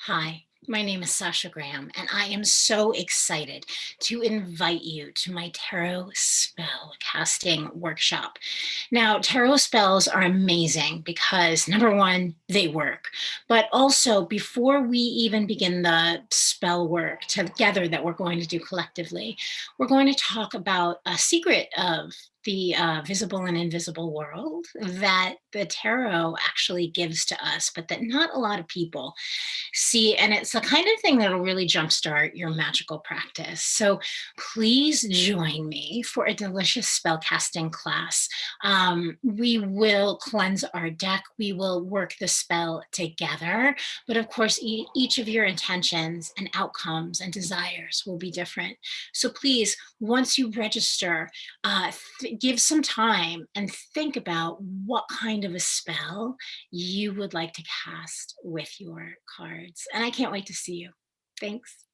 Hi, my name is Sasha Graham, and I am so excited to invite you to my tarot spell casting workshop. Now, tarot spells are amazing because number one, they work, but also before we even begin the spell work together that we're going to do collectively, we're going to talk about a secret of the visible and invisible world that the tarot actually gives to us, but that not a lot of people see, and it's the kind of thing that'll really jumpstart your magical practice. So please join me for a delicious spell casting class. We will cleanse our deck, we will work the spell together, but of course, each of your intentions and outcomes and desires will be different. So please, once you register, give some time and think about what kind of a spell you would like to cast with your cards. And I can't wait to see you. Thanks.